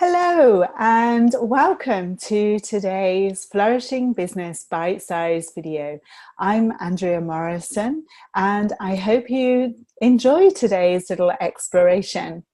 Hello and welcome to today's Flourishing Business Bite-Sized video. I'm Andrea Morrison and I hope you enjoy today's little exploration.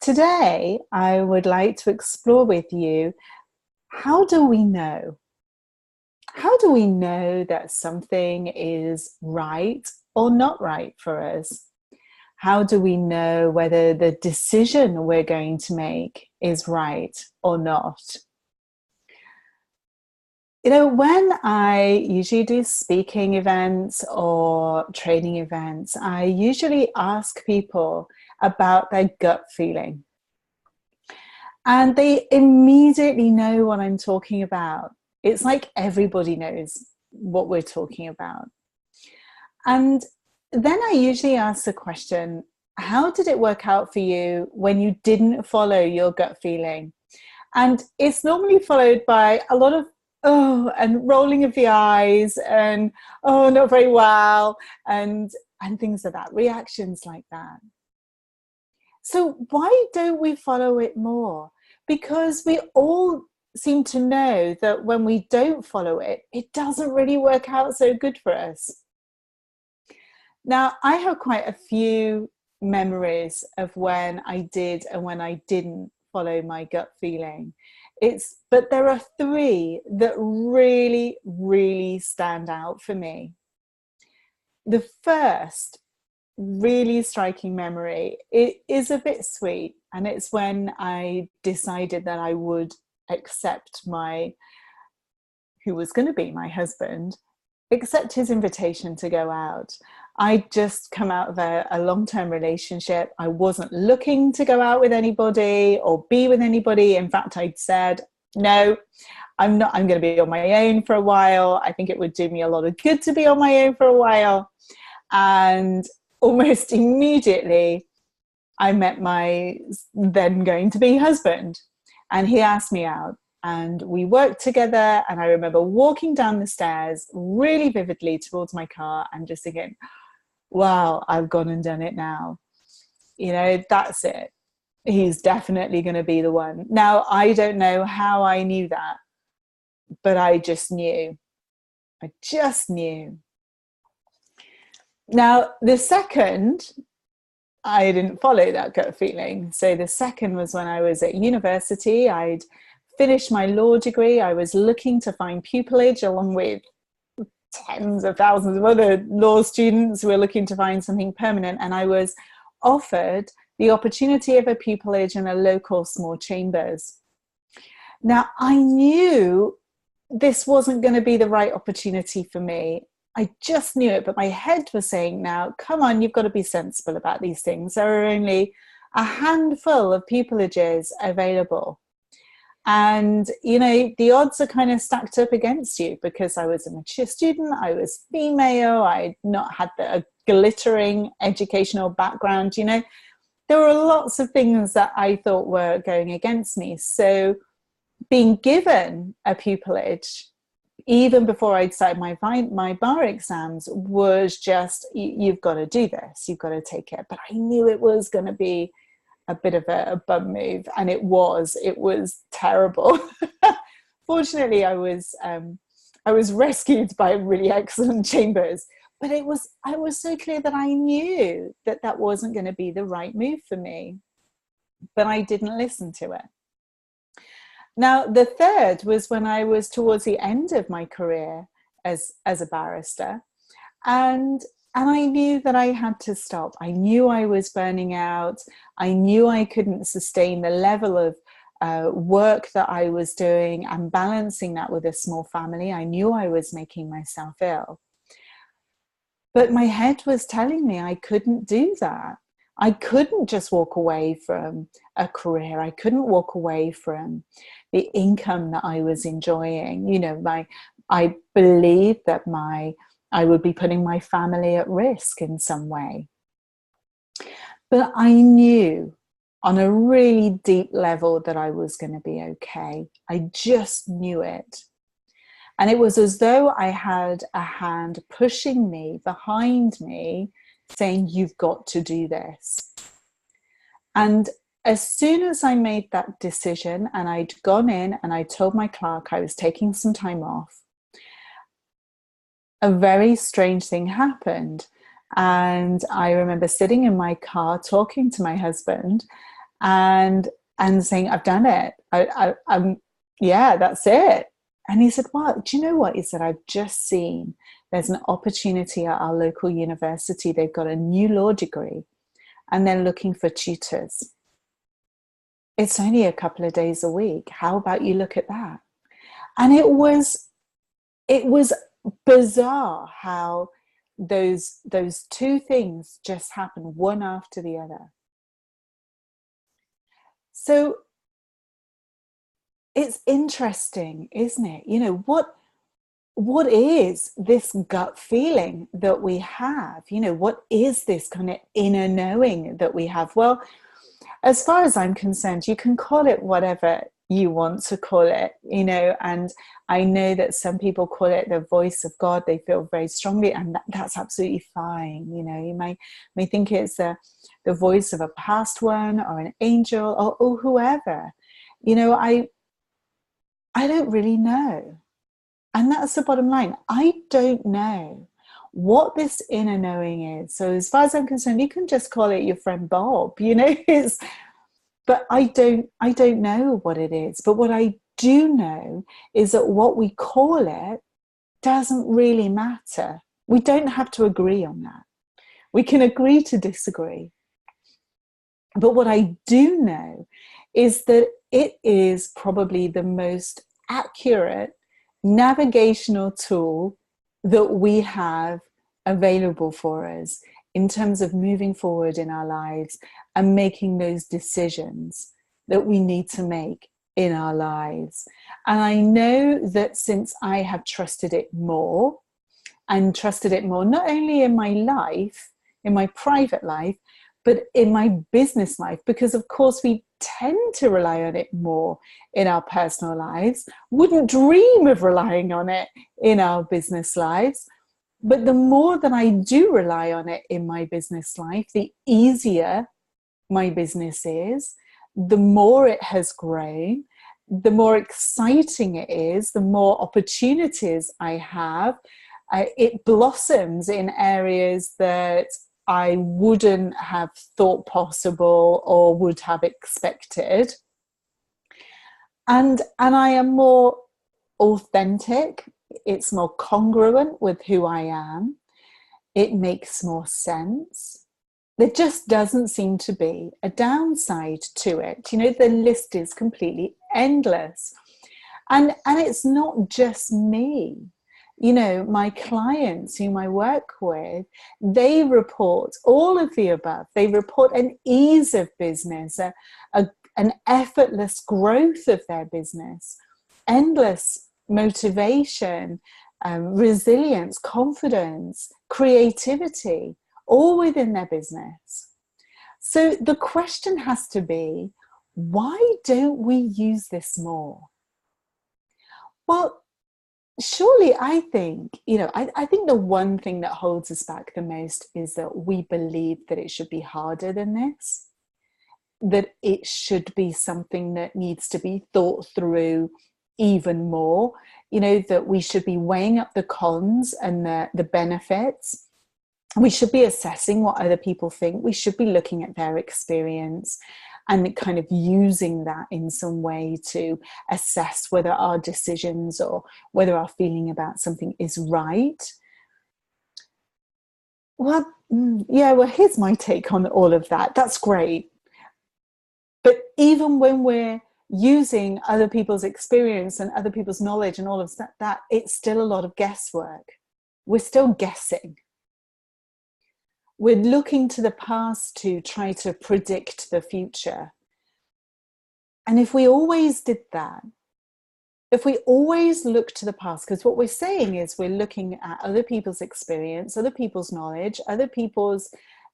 Today I would like to explore with you, how do we know? How do we know that something is right or not right for us? How do we know whether the decision we're going to make is right or not? You know, when I usually do speaking events or training events, I usually ask people about their gut feeling. And they immediately know what I'm talking about. It's like everybody knows what we're talking about. And then I usually ask the question, how did it work out for you when you didn't follow your gut feeling? And it's normally followed by a lot of oh and rolling of the eyes and oh, not very well, and things like that, reactions like that. So why don't we follow it more? Because we all seem to know that when we don't follow it, it doesn't really work out so good for us. Now, I have quite a few memories of when I did and when I didn't follow my gut feeling. But there are three that really, really stand out for me. The first really striking memory, it is a bit sweet, and it's when I decided that I would accept who was going to be my husband, accept his invitation to go out. I'd just come out of a long-term relationship. I wasn't looking to go out with anybody or be with anybody. In fact, I'd said, no, I'm going to be on my own for a while. I think it would do me a lot of good to be on my own for a while. And almost immediately, I met my then going to be husband, and he asked me out. And we worked together, and I remember walking down the stairs really vividly towards my car and just thinking, wow, I've gone and done it now. You know, that's it. He's definitely going to be the one. Now, I don't know how I knew that, but I just knew. I just knew. Now, the second, I didn't follow that gut feeling. So the second was when I was at university. I'd finished my law degree. I was looking to find pupillage along with tens of thousands of other law students who were looking to find something permanent. And I was offered the opportunity of a pupillage in a local small chambers. Now, I knew this wasn't going to be the right opportunity for me. I just knew it, but my head was saying, now, come on, you've got to be sensible about these things. There are only a handful of pupillages available. And, you know, the odds are kind of stacked up against you because I was a mature student, I was female, I'd not had a glittering educational background, you know. There were lots of things that I thought were going against me. So being given a pupillage, even before I'd started my bar exams, was just, you've got to do this, you've got to take it. But I knew it was going to be a bit of a bum move, and it was terrible. Fortunately, I was rescued by really excellent chambers, but I was so clear that I knew that wasn't going to be the right move for me, but I didn't listen to it. Now, the third was when I was towards the end of my career as a barrister, and I knew that I had to stop. I knew I was burning out. I knew I couldn't sustain the level of work that I was doing and balancing that with a small family. I knew I was making myself ill. But my head was telling me I couldn't do that. I couldn't just walk away from a career. I couldn't walk away from the income that I was enjoying. You know, I believed that I would be putting my family at risk in some way. But I knew on a really deep level that I was going to be okay. I just knew it. And it was as though I had a hand pushing me behind me, saying, you've got to do this. And as soon as I made that decision and I'd gone in and I told my clerk I was taking some time off, a very strange thing happened. And I remember sitting in my car talking to my husband and saying, I've done it. I'm, yeah, that's it. And he said, well, do you know what? He said, I've just seen there's an opportunity at our local university. They've got a new law degree and they're looking for tutors. It's only a couple of days a week. How about you look at that? And it was bizarre how those two things just happened one after the other. So it's interesting, isn't it? You know, what is this gut feeling that we have? You know, what is this kind of inner knowing that we have? Well, as far as I'm concerned, you can call it whatever you want to call it, you know, and I know that some people call it the voice of God. They feel very strongly, and that's absolutely fine. You know, you may think it's the voice of a past one or an angel or whoever. You know, I don't really know. And that's the bottom line. I don't know what this inner knowing is. So as far as I'm concerned, you can just call it your friend Bob, you know, but I don't know what it is. But what I do know is that what we call it doesn't really matter. We don't have to agree on that. We can agree to disagree. But what I do know is that it is probably the most accurate navigational tool that we have available for us in terms of moving forward in our lives and making those decisions that we need to make in our lives. And I know that since I have trusted it more, and trusted it more, not only in my life, in my private life, but in my business life, because of course we tend to rely on it more in our personal lives, wouldn't dream of relying on it in our business lives. But the more that I do rely on it in my business life, the easier my business is, the more it has grown, the more exciting it is, the more opportunities I have. It blossoms in areas that I wouldn't have thought possible or would have expected. And I am more authentic. It's more congruent with who I am. It makes more sense. There just doesn't seem to be a downside to it. You know, the list is completely endless. And it's not just me. You know, my clients whom I work with, they report all of the above. They report an ease of business, an effortless growth of their business, endless motivation, resilience, confidence, creativity, all within their business. So the question has to be, why don't we use this more? Well, surely I think, you know, I think the one thing that holds us back the most is that we believe that it should be harder than this, that it should be something that needs to be thought through even more, you know, that we should be weighing up the cons and the benefits. We should be assessing what other people think. We should be looking at their experience and kind of using that in some way to assess whether our decisions or whether our feeling about something is right. Well, yeah, well, here's my take on all of that. That's great. But even when we're using other people's experience and other people's knowledge and all of that, it's still a lot of guesswork. We're still guessing. We're looking to the past to try to predict the future. And if we always did that, if we always look to the past, because what we're saying is we're looking at other people's experience, other people's knowledge, other people's,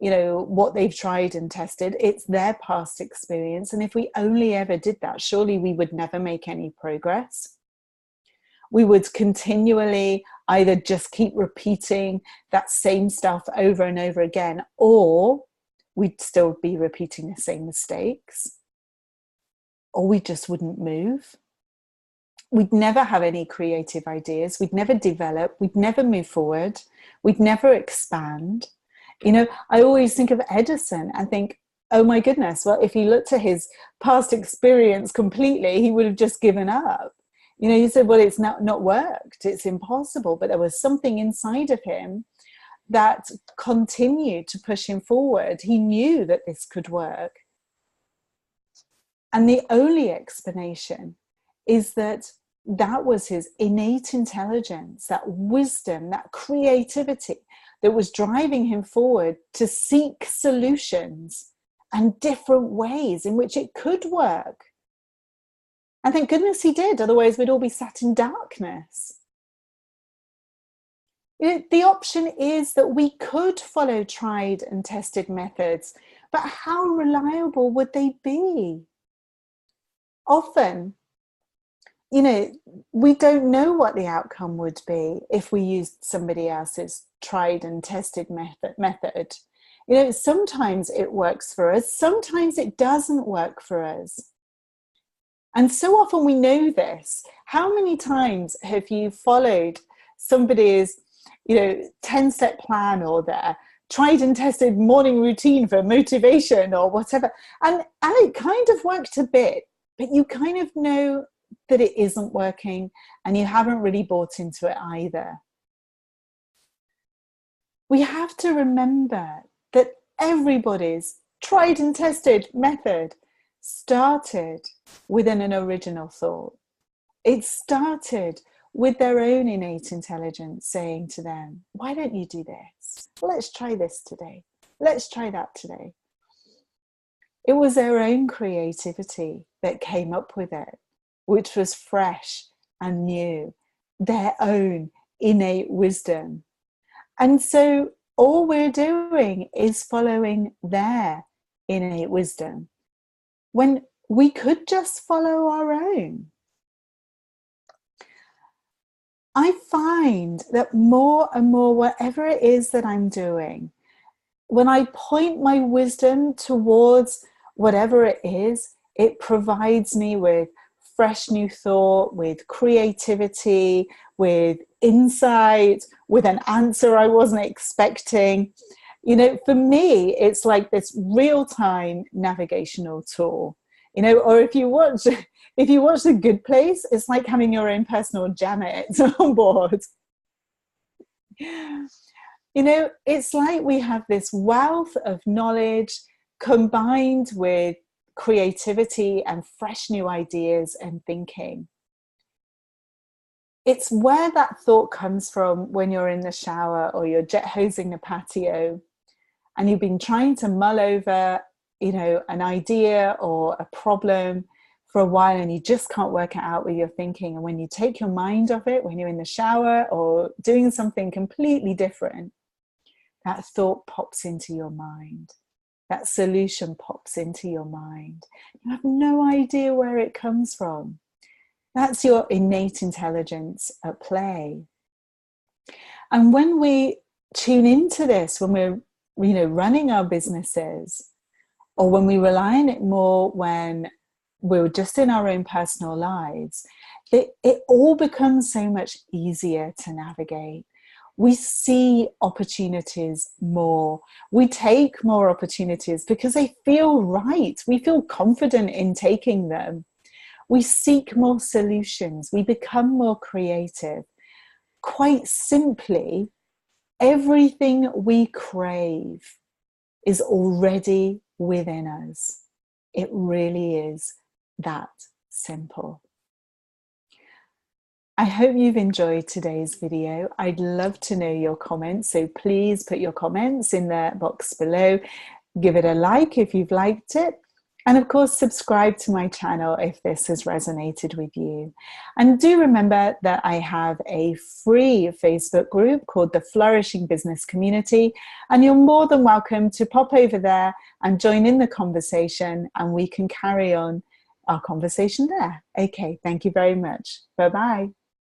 you know, what they've tried and tested, it's their past experience. And if we only ever did that, surely we would never make any progress. We would continually either just keep repeating that same stuff over and over again, or we'd still be repeating the same mistakes. or we just wouldn't move. We'd never have any creative ideas. We'd never develop. We'd never move forward. We'd never expand. You know, I always think of Edison and think, oh my goodness, well, if he looked at his past experience completely, he would have just given up. You know, he said, well, it's not worked. It's impossible. But there was something inside of him that continued to push him forward. He knew that this could work. And the only explanation is that that was his innate intelligence, that wisdom, that creativity that was driving him forward to seek solutions and different ways in which it could work. And thank goodness he did, otherwise we'd all be sat in darkness. The option is that we could follow tried and tested methods, but how reliable would they be? Often, you know, we don't know what the outcome would be if we used somebody else's tried and tested method. You know, sometimes it works for us, sometimes it doesn't work for us. And so often we know this. How many times have you followed somebody's, you know, 10-step plan or their tried and tested morning routine for motivation or whatever, and it kind of worked a bit, but you kind of know that it isn't working and you haven't really bought into it either. We have to remember that everybody's tried and tested method started within an original thought. It started with their own innate intelligence saying to them, why don't you do this? Let's try this today. Let's try that today. It was their own creativity that came up with it, which was fresh and new, their own innate wisdom. And so all we're doing is following their innate wisdom when we could just follow our own. I find that more and more, whatever it is that I'm doing, when I point my wisdom towards whatever it is, it provides me with fresh new thought, with creativity, with insight, with an answer I wasn't expecting. You know, for me, it's like this real-time navigational tool. You know, or if you watch The Good Place, it's like having your own personal Janet on board. You know, it's like we have this wealth of knowledge combined with creativity and fresh new ideas and thinking. It's where that thought comes from when you're in the shower or you're jet hosing the patio and you've been trying to mull over, you know, an idea or a problem for a while and you just can't work it out with your thinking. And when you take your mind off it, when you're in the shower or doing something completely different, that thought pops into your mind. That solution pops into your mind. You have no idea where it comes from. That's your innate intelligence at play. And when we tune into this, when we're, you know, running our businesses, or when we rely on it more when we're just in our own personal lives, it all becomes so much easier to navigate. We see opportunities more. We take more opportunities because they feel right. We feel confident in taking them. We seek more solutions. We become more creative. Quite simply, everything we crave is already within us. It really is that simple. I hope you've enjoyed today's video. I'd love to know your comments, so please put your comments in the box below. Give it a like if you've liked it. And of course, subscribe to my channel if this has resonated with you. And do remember that I have a free Facebook group called the Flourishing Business Community, and you're more than welcome to pop over there and join in the conversation, and we can carry on our conversation there. Okay, thank you very much. Bye-bye.